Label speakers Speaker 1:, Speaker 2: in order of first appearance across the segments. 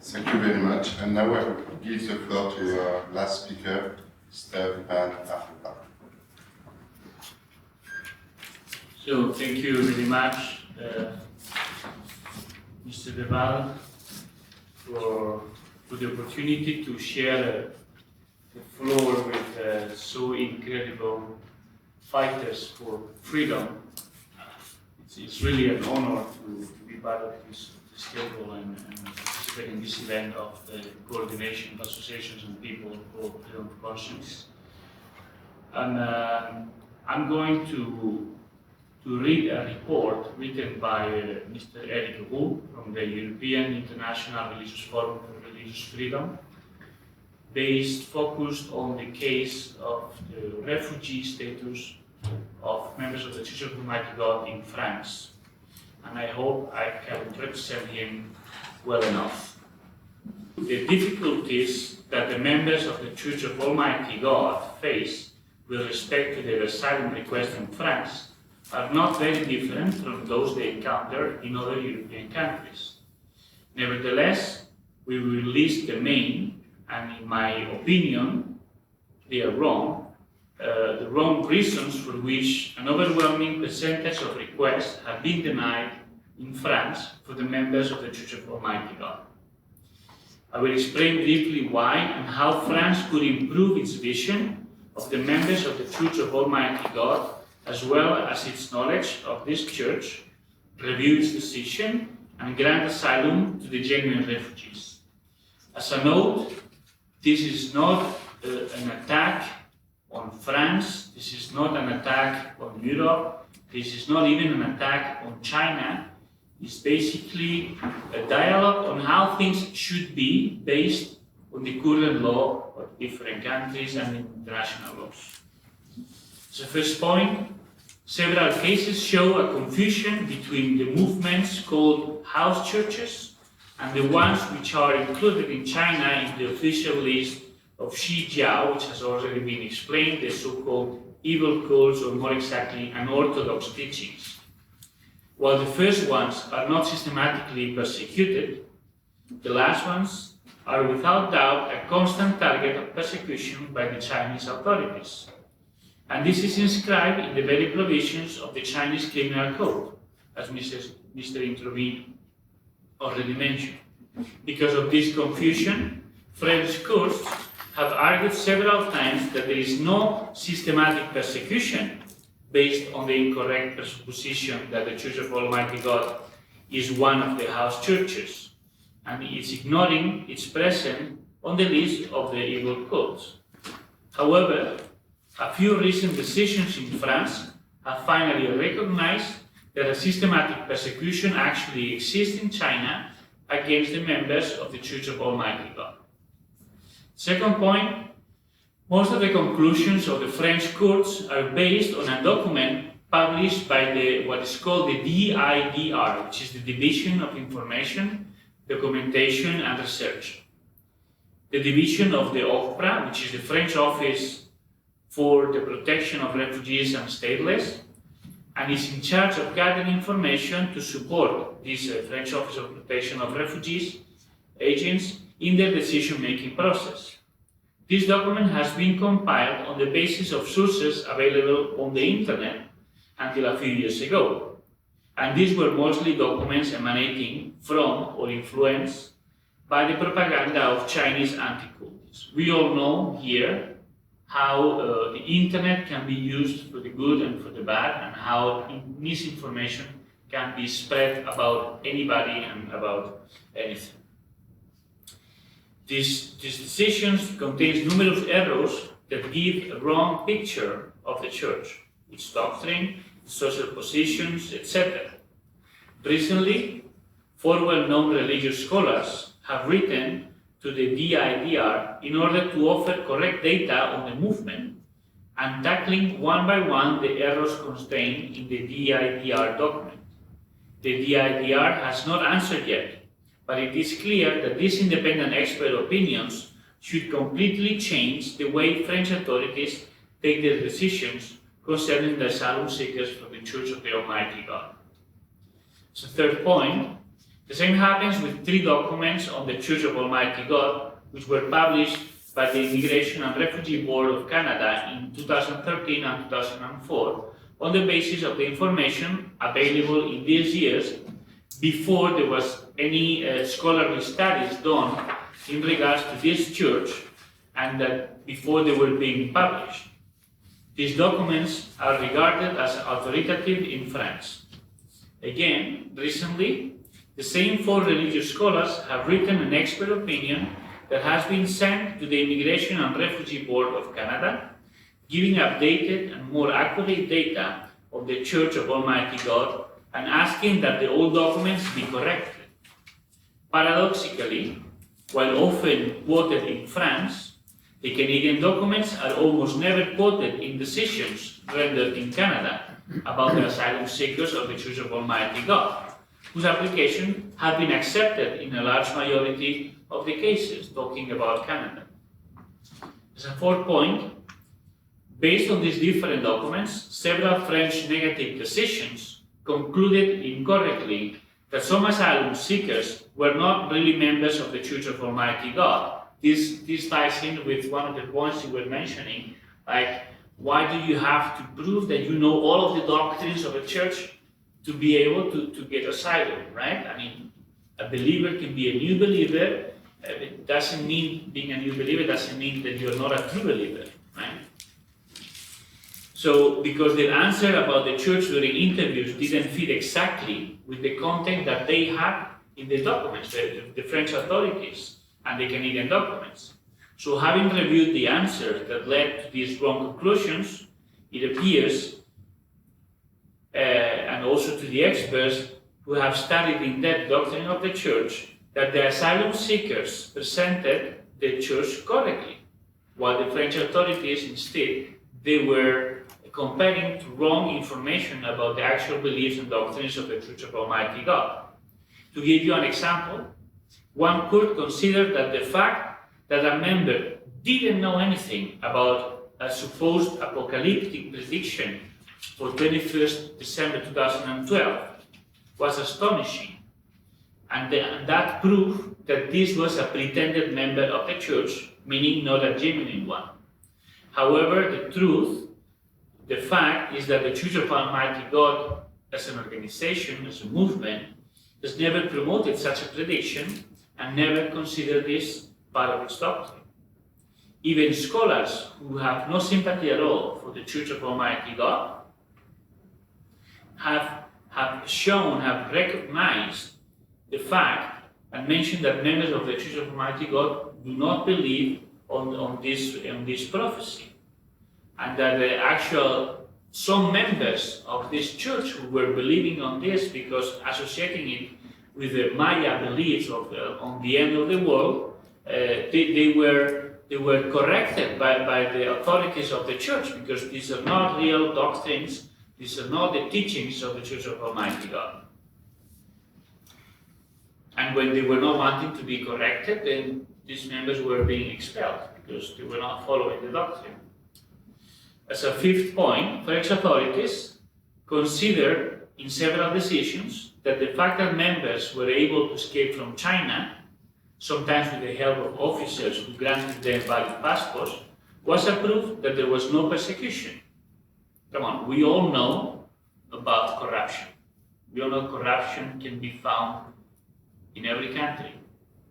Speaker 1: Thank you very much. And now I will give the floor to our last speaker, Steve Van Afrika.
Speaker 2: So thank you very much, Mr. Deval, for the opportunity to share the floor with so incredible fighters for freedom. It's really an honor to be part of this table and participate in this event of the coordination of associations and people for freedom of conscience. And I'm going to read a report written by Mr. Roux from the European International Religious Forum for Religious Freedom, focused on the case of the refugee status of members of the Church of Almighty God in France. And I hope I can represent him well enough. The difficulties that the members of the Church of Almighty God face with respect to their asylum request in France are not very different from those they encounter in other European countries. Nevertheless, we will list the main, and in my opinion, they are wrong, the wrong reasons for which an overwhelming percentage of requests have been denied in France for the members of the Church of Almighty God. I will explain briefly why and how France could improve its vision of the members of the Church of Almighty God, as well as its knowledge of this Church, review its decision, and grant asylum to the genuine refugees. As a note, this is not an attack on France, this is not an attack on Europe, this is not even an attack on China. It's basically a dialogue on how things should be based on the current law of different countries and international laws. So first point, several cases show a confusion between the movements called house churches and the ones which are included in China in the official list of Xijiao, which has already been explained, the so-called evil cults, or more exactly, unorthodox teachings. While the first ones are not systematically persecuted, the last ones are without doubt a constant target of persecution by the Chinese authorities. And this is inscribed in the very provisions of the Chinese Criminal Code, as Mr. Intervene already mentioned. Because of this confusion, French courts have argued several times that there is no systematic persecution based on the incorrect presupposition that the Church of Almighty God is one of the house churches, and it's ignoring its presence on the list of the evil cults. However, a few recent decisions in France have finally recognized that a systematic persecution actually exists in China against the members of the Church of Almighty God. Second point, most of the conclusions of the French courts are based on a document published by what is called the DIDR, which is the Division of Information, Documentation and Research. The division of the EIFRF, which is the French Office for the Protection of Refugees and Stateless, and is in charge of gathering information to support this French Office of Protection of Refugees agents in their decision-making process. This document has been compiled on the basis of sources available on the internet until a few years ago, and these were mostly documents emanating from or influenced by the propaganda of Chinese anti-cultists. We all know here how the internet can be used for the good and for the bad, and how misinformation can be spread about anybody and about anything. These decisions contain numerous errors that give a wrong picture of the Church, its doctrine, its social positions, etc. Recently, 4 well-known religious scholars have written to the DIDR in order to offer correct data on the movement and tackling one by one the errors contained in the DIDR document. The DIDR has not answered yet, but it is clear that these independent expert opinions should completely change the way French authorities take their decisions concerning the asylum seekers from the Church of the Almighty God. So third point, The same happens with 3 documents on the Church of Almighty God, which were published by the Immigration and Refugee Board of Canada in 2013 and 2004 on the basis of the information available in these years before there was any scholarly studies done in regards to this church and that before they were being published. These documents are regarded as authoritative in France. Again, recently, the same 4 religious scholars have written an expert opinion that has been sent to the Immigration and Refugee Board of Canada, giving updated and more accurate data of the Church of Almighty God and asking that the old documents be corrected. Paradoxically, while often quoted in France, the Canadian documents are almost never quoted in decisions rendered in Canada about the asylum seekers of the Church of Almighty God, whose applications have been accepted in a large majority of the cases, talking about Canada. As a 4th point, based on these different documents, several French negative decisions concluded incorrectly that some asylum seekers were not really members of the Church of Almighty God. This ties in with one of the points you were mentioning, like, why do you have to prove that you know all of the doctrines of a church to be able to get asylum, right? I mean, a believer can be a new believer. It doesn't mean being a new believer doesn't mean that you're not a true believer, right? So, because their answer about the church during interviews didn't fit exactly with the content that they had in the documents, the French authorities and the Canadian documents. So, having reviewed the answers that led to these wrong conclusions, it appears, and also to the experts who have studied in depth doctrine of the church, that the asylum seekers presented the church correctly, while the French authorities instead, they were comparing to wrong information about the actual beliefs and doctrines of the Church of Almighty God. To give you an example, one could consider that the fact that a member didn't know anything about a supposed apocalyptic prediction for 21st December 2012 was astonishing, and that proved that this was a pretended member of the church, meaning not a genuine one. However, the fact is that the Church of Almighty God, as an organization, as a movement, has never promoted such a prediction and never considered this part of its doctrine. Even scholars who have no sympathy at all for the Church of Almighty God have recognized the fact and mentioned that members of the Church of Almighty God do not believe on this prophecy, and that some members of this church who were believing on this because associating it with the Maya beliefs on the end of the world, they were corrected by the authorities of the church, because these are not real doctrines, these are not the teachings of the Church of Almighty God. And when they were not wanting to be corrected, then these members were being expelled because they were not following the doctrine. As a 5th point, French authorities considered in several decisions that the fact that members were able to escape from China, sometimes with the help of officers who granted them valid passports, was a proof that there was no persecution. Come on, we all know about corruption. We all know corruption can be found in every country.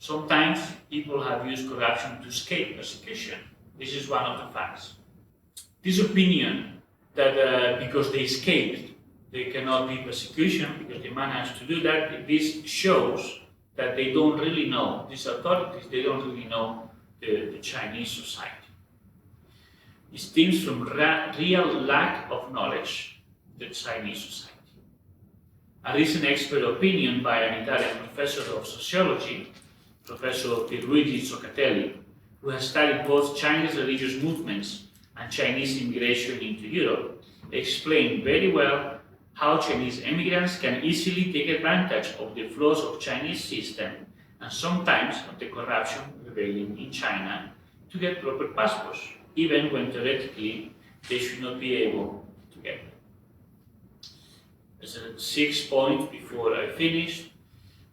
Speaker 2: Sometimes people have used corruption to escape persecution. This is one of the facts. This opinion that because they escaped, there cannot be persecution because they managed to do that, this shows that they don't really know, these authorities, they don't really know the Chinese society. It stems from real lack of knowledge of the Chinese society. A recent expert opinion by an Italian professor of sociology, Professor Pierluigi Zoccatelli, who has studied both Chinese religious movements and Chinese immigration into Europe, explained very well how Chinese immigrants can easily take advantage of the flaws of Chinese system and sometimes of the corruption prevailing in China to get proper passports, even when theoretically they should not be able to get them. As a 6th point before I finish,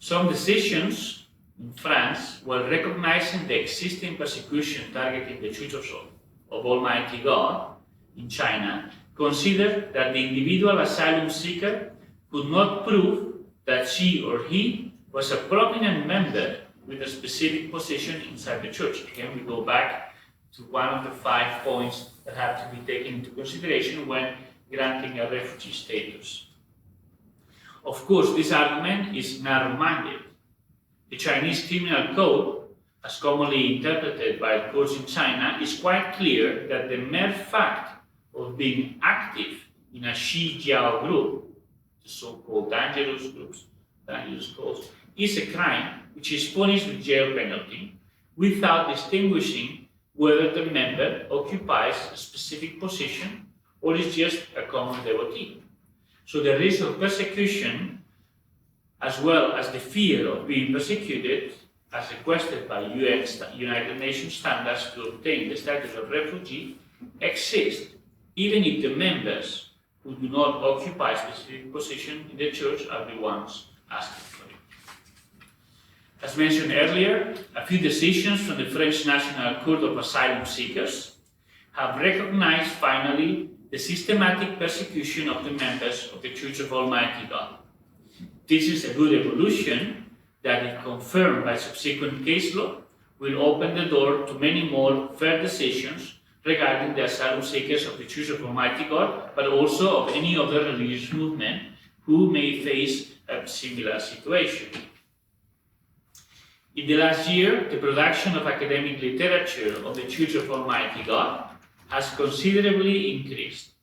Speaker 2: Some decisions in France, while recognizing the existing persecution targeting the Church of Almighty God in China, considered that the individual asylum seeker could not prove that she or he was a prominent member with a specific position inside the church. Again, we go back to one of the 5 points that have to be taken into consideration when granting a refugee status. Of course, this argument is narrow-minded. The Chinese criminal code, as commonly interpreted by courts in China, is quite clear that the mere fact of being active in a Xijiao group, the so-called dangerous groups, dangerous codes, is a crime which is punished with jail penalty without distinguishing whether the member occupies a specific position or is just a common devotee. So the risk of persecution, as well as the fear of being persecuted, as requested by United Nations standards to obtain the status of refugee, exist even if the members who do not occupy a specific position in the church are the ones asking for it. As mentioned earlier, a few decisions from the French National Court of Asylum Seekers have recognized finally the systematic persecution of the members of the Church of Almighty God. This is a good evolution that, if confirmed by subsequent case law, will open the door to many more fair decisions regarding the asylum seekers of the Church of Almighty God, but also of any other religious movement who may face a similar situation. In the last year, the production of academic literature on the Church of Almighty God has considerably increased.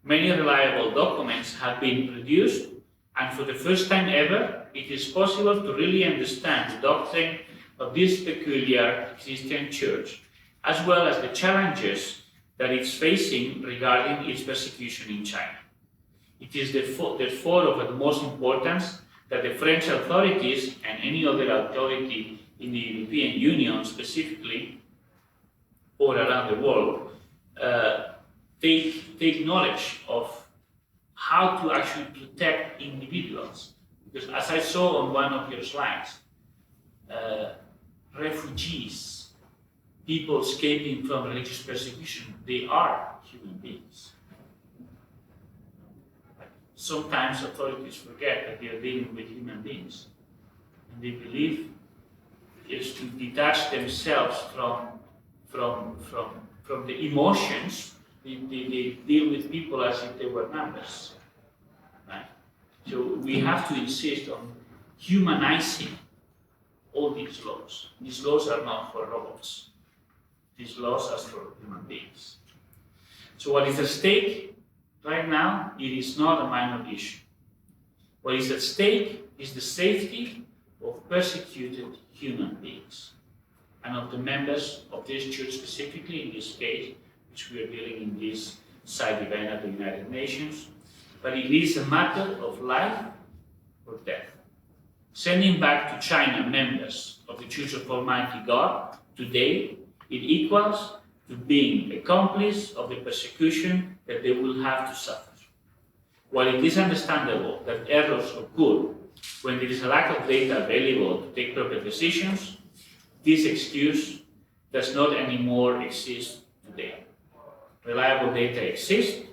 Speaker 2: Many reliable documents have been produced, and for the first time ever, it is possible to really understand the doctrine of this peculiar Christian church, as well as the challenges that it's facing regarding its persecution in China. It is therefore of utmost importance that the French authorities and any other authority in the European Union specifically, or around the world, take knowledge of how to actually protect individuals. Because as I saw on one of your slides, refugees, people escaping from religious persecution, they are human beings. Sometimes authorities forget that they are dealing with human beings, and they believe just to detach themselves from the emotions. They deal with people as if they were numbers. Right? So we have to insist on humanizing all these laws. These laws are not for robots. These laws are for human beings. So what is at stake right now, it is not a minor issue. What is at stake is the safety of persecuted human beings and of the members of this church, specifically in this case, which we are dealing in this side event at the United Nations. But it is a matter of life or death. Sending back to China members of the Church of Almighty God today, it equals to being accomplice of the persecution that they will have to suffer. While it is understandable that errors occur when there is a lack of data available to take proper decisions, this excuse does not anymore exist today. Reliable data exist,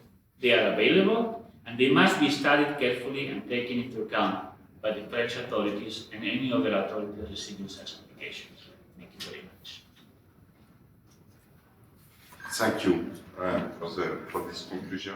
Speaker 2: they are available, and they must be studied carefully and taken into account by the French authorities and any other authority receiving such applications. Thank you very much.
Speaker 1: Thank you for this conclusion.